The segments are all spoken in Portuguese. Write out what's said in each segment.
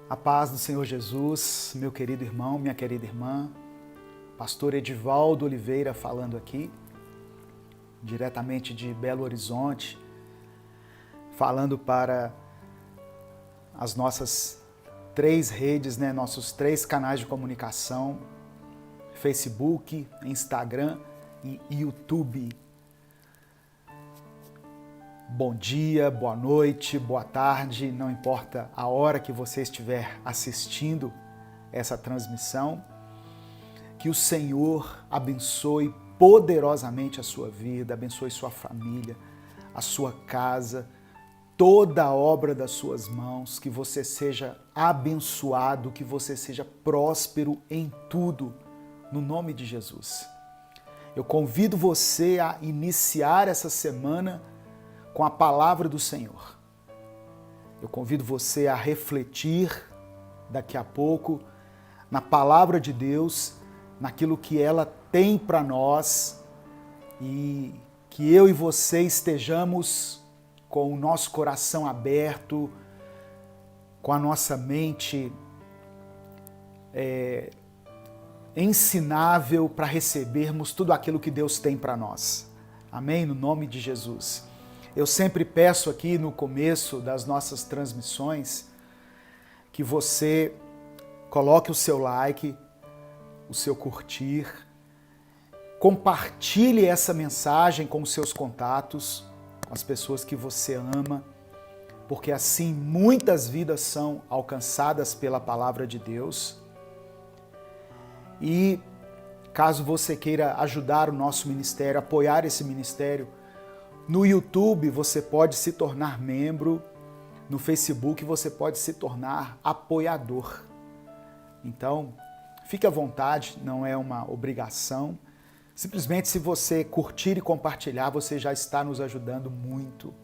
A paz do Senhor Jesus, meu querido irmão, minha querida irmã, pastor Edivaldo Oliveira falando aqui, diretamente de Belo Horizonte, falando para as nossas 3 redes, nossos 3 canais de comunicação, Facebook, Instagram e YouTube. Bom dia, boa noite, boa tarde, não importa a hora que você estiver assistindo essa transmissão, que o Senhor abençoe poderosamente a sua vida, abençoe sua família, a sua casa, toda a obra das suas mãos, que você seja abençoado, que você seja próspero em tudo, no nome de Jesus. Eu convido você a iniciar essa semana com a palavra do Senhor. Eu convido você a refletir daqui a pouco na palavra de Deus, naquilo que ela tem para nós e que eu e você estejamos com o nosso coração aberto, com a nossa mente ensinável para recebermos tudo aquilo que Deus tem para nós. Amém? No nome de Jesus. Eu sempre peço aqui no começo das nossas transmissões que você coloque o seu like, o seu curtir, compartilhe essa mensagem com os seus contatos, com as pessoas que você ama, porque assim muitas vidas são alcançadas pela palavra de Deus. E caso você queira ajudar o nosso ministério, apoiar esse ministério, no YouTube você pode se tornar membro, no Facebook você pode se tornar apoiador. Então, fique à vontade, não é uma obrigação. Simplesmente se você curtir e compartilhar, você já está nos ajudando muito.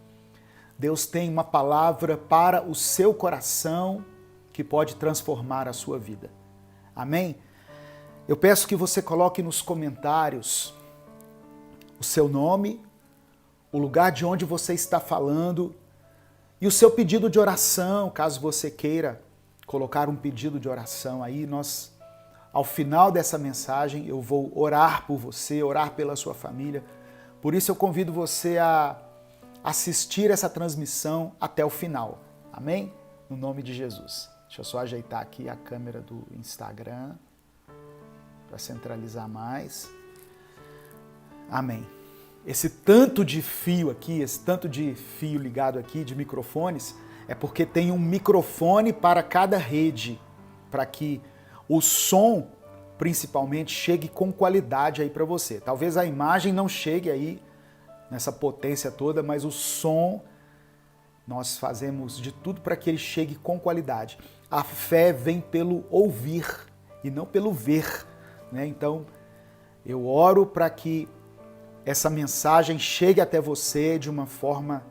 Deus tem uma palavra para o seu coração que pode transformar a sua vida. Amém? Eu peço que você coloque nos comentários o seu nome, o lugar de onde você está falando e o seu pedido de oração, caso você queira colocar um pedido de oração aí. Ao final dessa mensagem, eu vou orar por você, orar pela sua família. Por isso eu convido você a assistir essa transmissão até o final. Amém? No nome de Jesus. Deixa eu só ajeitar aqui a câmera do Instagram para centralizar mais. Amém. Esse tanto de fio aqui, esse tanto de fio ligado aqui, de microfones, é porque tem um microfone para cada rede, para que o som, principalmente, chegue com qualidade aí para você. Talvez a imagem não chegue aí nessa potência toda, mas o som, nós fazemos de tudo para que ele chegue com qualidade. A fé vem pelo ouvir e não pelo ver, né? Então, eu oro para que essa mensagem chegue até você de uma forma,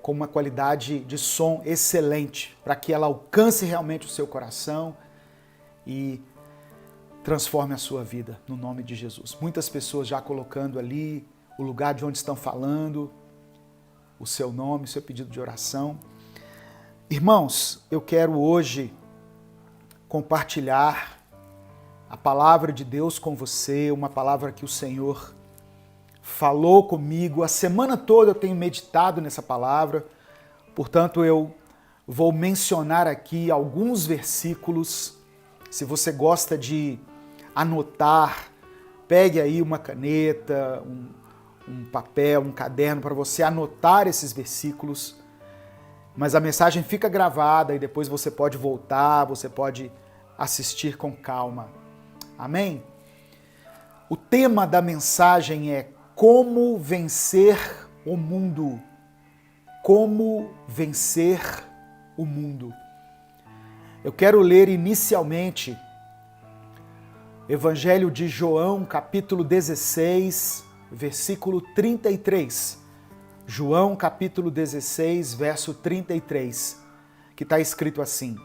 com uma qualidade de som excelente, para que ela alcance realmente o seu coração e transforme a sua vida, no nome de Jesus. Muitas pessoas já colocando ali o lugar de onde estão falando, o seu nome, o seu pedido de oração. Irmãos, eu quero hoje compartilhar a palavra de Deus com você, uma palavra que o Senhor falou comigo. A semana toda eu tenho meditado nessa palavra, portanto eu vou mencionar aqui alguns versículos. Se você gosta de anotar, pegue aí uma caneta, um papel, um caderno para você anotar esses versículos. Mas a mensagem fica gravada e depois você pode voltar, você pode assistir com calma. Amém? O tema da mensagem é como vencer o mundo. Como vencer o mundo. Eu quero ler inicialmente Evangelho de João, capítulo 16, versículo 33. João, capítulo 16, verso 33, que está escrito assim: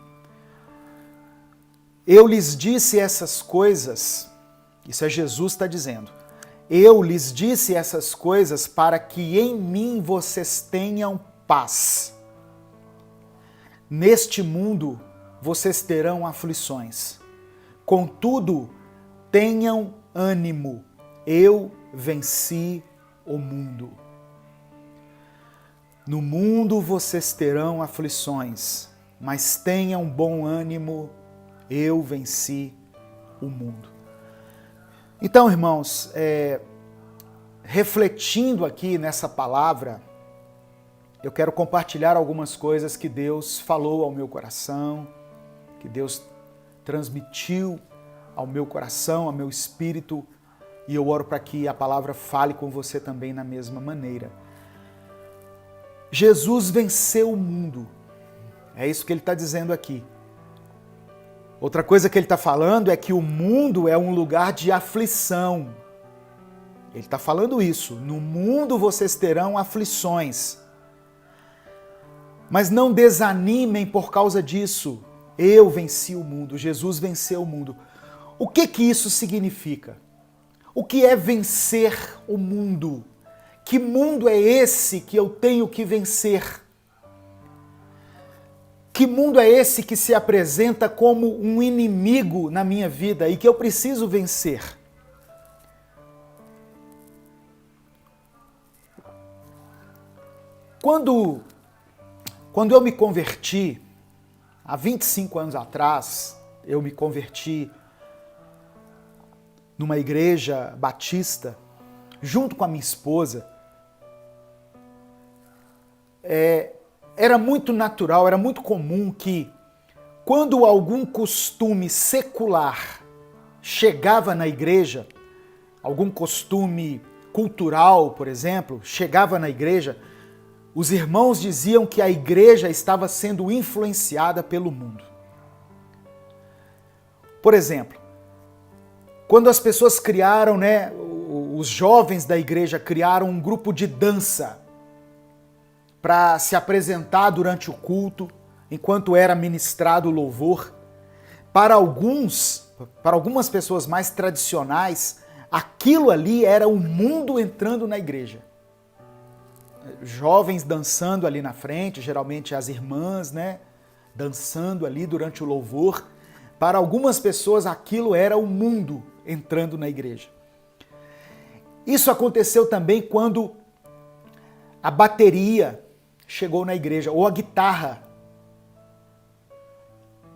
Eu lhes disse essas coisas, isso é Jesus está dizendo, eu lhes disse essas coisas para que em mim vocês tenham paz. neste mundo vocês terão aflições. Contudo, tenham ânimo, eu venci o mundo. No mundo vocês terão aflições, mas tenham bom ânimo, eu venci o mundo. Então, irmãos, refletindo aqui nessa palavra, eu quero compartilhar algumas coisas que Deus falou ao meu coração, que Deus transmitiu ao meu coração, ao meu espírito, e eu oro para que a palavra fale com você também na mesma maneira. Jesus venceu o mundo. É isso que ele está dizendo aqui. Outra coisa que ele está falando é que o mundo é um lugar de aflição. Ele está falando isso. No mundo vocês terão aflições. Mas não desanimem por causa disso. Eu venci o mundo. Jesus venceu o mundo. O que isso significa? O que é vencer o mundo? Que mundo é esse que eu tenho que vencer? Que mundo é esse que se apresenta como um inimigo na minha vida e que eu preciso vencer? Quando eu me converti, há 25 anos atrás, eu me converti numa igreja batista, junto com a minha esposa. Era muito natural, era muito comum que, quando algum costume secular chegava na igreja, algum costume cultural, por exemplo, chegava na igreja, os irmãos diziam que a igreja estava sendo influenciada pelo mundo. Por exemplo, quando as pessoas criaram, os jovens da igreja criaram um grupo de dança para se apresentar durante o culto, enquanto era ministrado o louvor. Para algumas pessoas mais tradicionais, aquilo ali era o mundo entrando na igreja. Jovens dançando ali na frente, geralmente as irmãs, dançando ali durante o louvor. Para algumas pessoas aquilo era o mundo entrando na igreja. Isso aconteceu também quando a bateria chegou na igreja, ou a guitarra.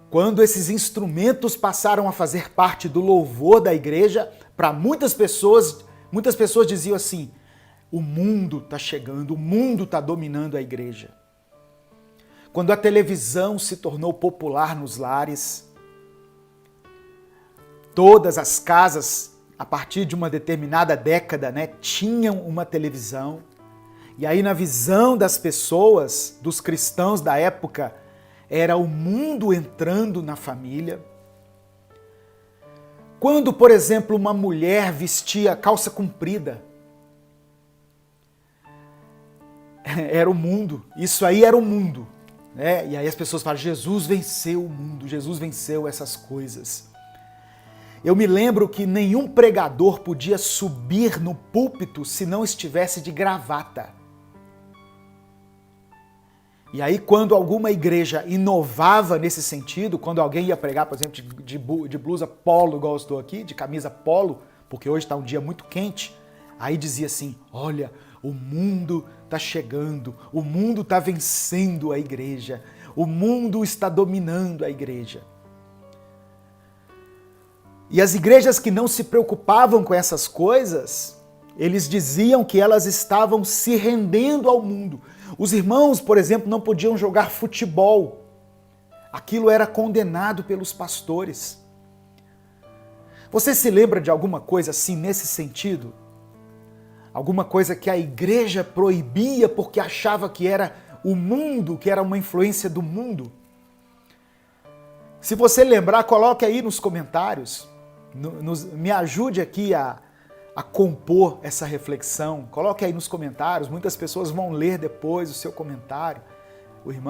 Quando esses instrumentos passaram a fazer parte do louvor da igreja, para muitas pessoas diziam assim: o mundo está chegando, o mundo está dominando a igreja. Quando a televisão se tornou popular nos lares, todas as casas, a partir de uma determinada década, tinham uma televisão. E aí, na visão das pessoas, dos cristãos da época, era o mundo entrando na família. Quando, por exemplo, uma mulher vestia calça comprida, era o mundo, isso aí era o mundo. E aí as pessoas falam: Jesus venceu o mundo, Jesus venceu essas coisas. Eu me lembro que nenhum pregador podia subir no púlpito se não estivesse de gravata. E aí, quando alguma igreja inovava nesse sentido, quando alguém ia pregar, por exemplo, de blusa polo, igual eu estou aqui, de camisa polo, porque hoje está um dia muito quente, aí dizia assim: olha, o mundo está chegando, o mundo está vencendo a igreja, o mundo está dominando a igreja. E as igrejas que não se preocupavam com essas coisas, eles diziam que elas estavam se rendendo ao mundo. Os irmãos, por exemplo, não podiam jogar futebol. Aquilo era condenado pelos pastores. Você se lembra de alguma coisa assim nesse sentido? Alguma coisa que a igreja proibia porque achava que era o mundo, que era uma influência do mundo? Se você lembrar, coloque aí nos comentários. Me ajude aqui a compor essa reflexão. Coloque aí nos comentários. Muitas pessoas vão ler depois o seu comentário.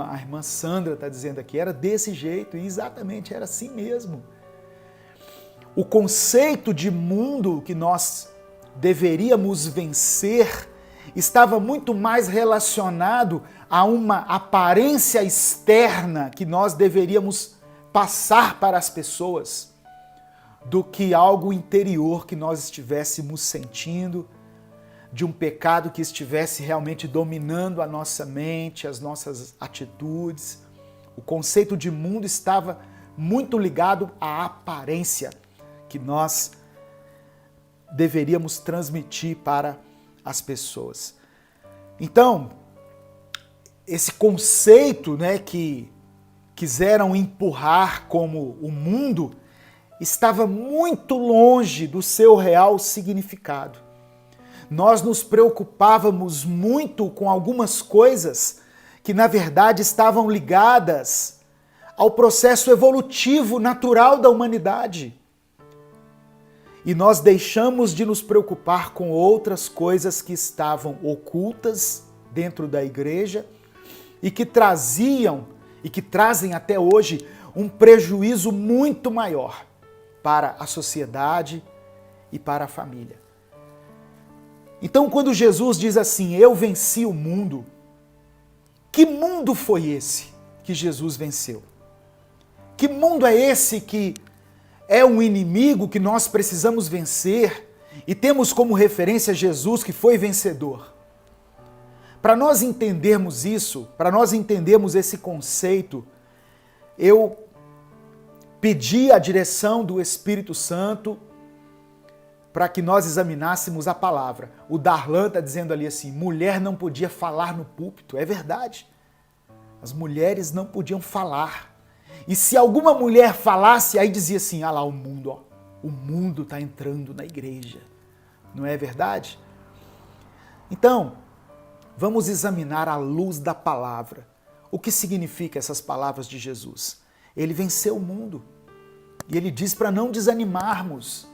A irmã Sandra está dizendo aqui: era desse jeito, e exatamente era assim mesmo. O conceito de mundo que nós deveríamos vencer estava muito mais relacionado a uma aparência externa que nós deveríamos passar para as pessoas, do que algo interior que nós estivéssemos sentindo, de um pecado que estivesse realmente dominando a nossa mente, as nossas atitudes. O conceito de mundo estava muito ligado à aparência que nós deveríamos transmitir para as pessoas. Então, esse conceito, que quiseram empurrar como o mundo, estava muito longe do seu real significado. Nós nos preocupávamos muito com algumas coisas que, na verdade, estavam ligadas ao processo evolutivo natural da humanidade. E nós deixamos de nos preocupar com outras coisas que estavam ocultas dentro da igreja e que traziam, e que trazem até hoje, um prejuízo muito maior para a sociedade e para a família. Então, quando Jesus diz assim, eu venci o mundo, que mundo foi esse que Jesus venceu? Que mundo é esse que é um inimigo que nós precisamos vencer e temos como referência Jesus, que foi vencedor? Para nós entendermos isso, para nós entendermos esse conceito, eu pedi a direção do Espírito Santo para que nós examinássemos a palavra. O Darlan está dizendo ali assim, mulher não podia falar no púlpito. É verdade. As mulheres não podiam falar. E se alguma mulher falasse, aí dizia assim, ah lá o mundo está entrando na igreja. Não é verdade? Então, vamos examinar à luz da palavra. O que significa essas palavras de Jesus? Ele venceu o mundo. E ele diz para não desanimarmos.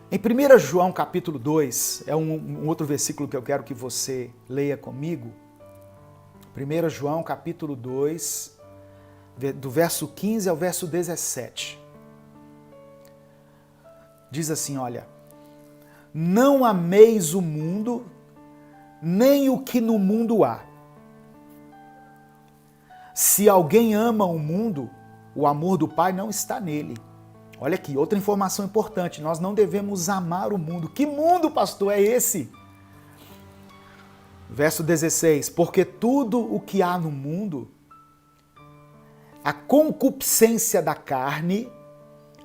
Em 1 João capítulo 2, é um outro versículo que eu quero que você leia comigo. 1 João capítulo 2, do verso 15 ao verso 17. Diz assim, olha, não ameis o mundo, nem o que no mundo há. Se alguém ama o mundo, o amor do Pai não está nele. Olha aqui, outra informação importante, nós não devemos amar o mundo. Que mundo, pastor, é esse? Verso 16, porque tudo o que há no mundo, a concupiscência da carne,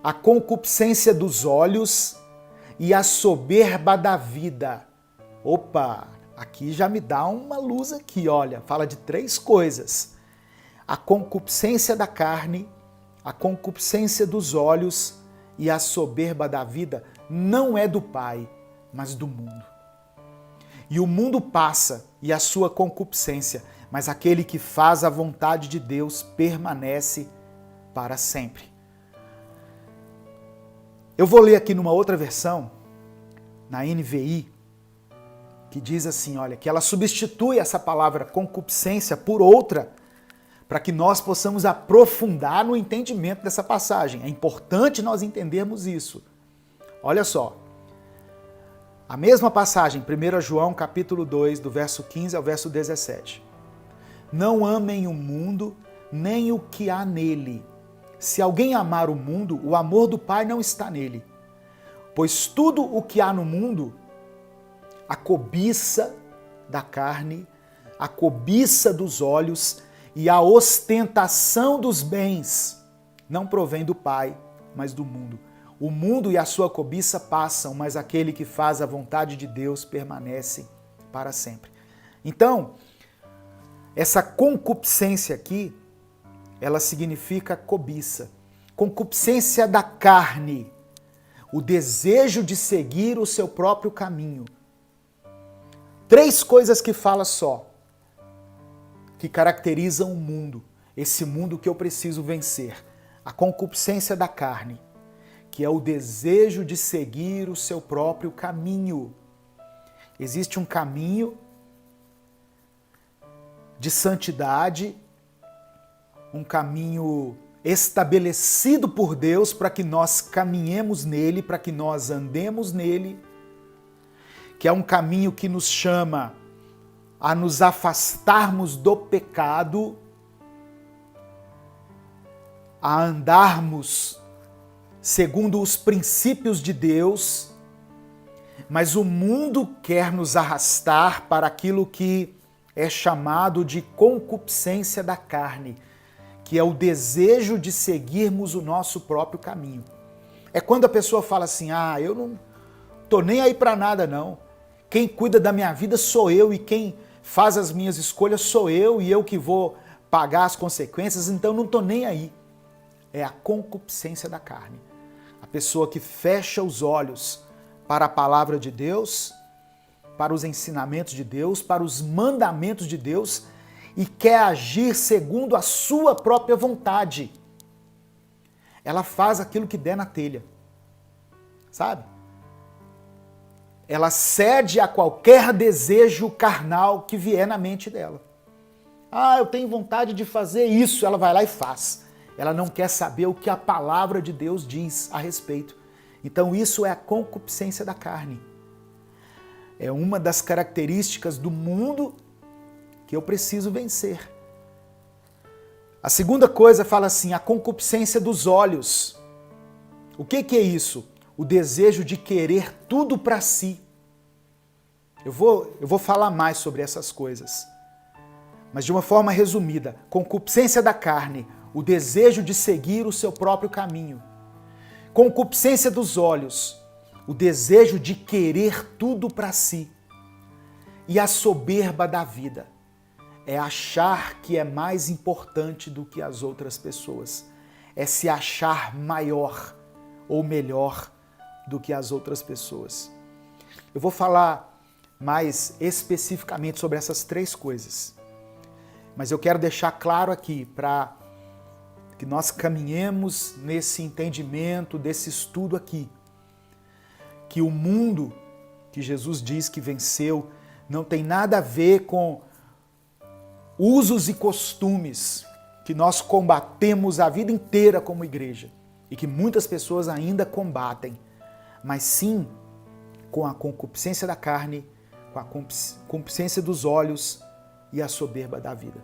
a concupiscência dos olhos e a soberba da vida. Opa, aqui já me dá uma luz aqui, olha, fala de 3 coisas. A concupiscência da carne, a concupiscência dos olhos e a soberba da vida não é do Pai, mas do mundo. E o mundo passa e a sua concupiscência, mas aquele que faz a vontade de Deus permanece para sempre. Eu vou ler aqui numa outra versão, na NVI, que diz assim, olha, que ela substitui essa palavra concupiscência por outra, para que nós possamos aprofundar no entendimento dessa passagem. É importante nós entendermos isso. Olha só. A mesma passagem, 1 João capítulo 2, do verso 15 ao verso 17. Não amem o mundo, nem o que há nele. Se alguém amar o mundo, o amor do Pai não está nele. Pois tudo o que há no mundo, a cobiça da carne, a cobiça dos olhos e a ostentação dos bens não provém do Pai, mas do mundo. O mundo e a sua cobiça passam, mas aquele que faz a vontade de Deus permanece para sempre. Então, essa concupiscência aqui, ela significa cobiça. Concupiscência da carne, o desejo de seguir o seu próprio caminho. 3 coisas que fala só, que caracterizam o mundo, esse mundo que eu preciso vencer. A concupiscência da carne, que é o desejo de seguir o seu próprio caminho. Existe um caminho de santidade, um caminho estabelecido por Deus para que nós caminhemos nele, para que nós andemos nele, que é um caminho que nos chama a nos afastarmos do pecado, a andarmos segundo os princípios de Deus, mas o mundo quer nos arrastar para aquilo que é chamado de concupiscência da carne, que é o desejo de seguirmos o nosso próprio caminho. É quando a pessoa fala assim, eu não tô nem aí para nada não. Quem cuida da minha vida sou eu e quem faz as minhas escolhas sou eu e eu que vou pagar as consequências, então não tô nem aí. É a concupiscência da carne. A pessoa que fecha os olhos para a palavra de Deus, para os ensinamentos de Deus, para os mandamentos de Deus e quer agir segundo a sua própria vontade. Ela faz aquilo que der na telha, sabe? Ela cede a qualquer desejo carnal que vier na mente dela. Eu tenho vontade de fazer isso, ela vai lá e faz. Ela não quer saber o que a palavra de Deus diz a respeito. Então isso é a concupiscência da carne. É uma das características do mundo que eu preciso vencer. A segunda coisa fala assim, a concupiscência dos olhos. O que é isso? O desejo de querer tudo para si. Eu vou falar mais sobre essas coisas. Mas de uma forma resumida, concupiscência da carne, o desejo de seguir o seu próprio caminho. Concupiscência dos olhos, o desejo de querer tudo para si. E a soberba da vida é achar que é mais importante do que as outras pessoas. É se achar maior ou melhor do que as outras pessoas. Eu vou falar mais especificamente sobre essas três coisas. Mas eu quero deixar claro aqui para que nós caminhemos nesse entendimento, desse estudo aqui, que o mundo que Jesus diz que venceu não tem nada a ver com usos e costumes que nós combatemos a vida inteira como igreja e que muitas pessoas ainda combatem, mas sim com a concupiscência da carne, com a concupiscência dos olhos e a soberba da vida.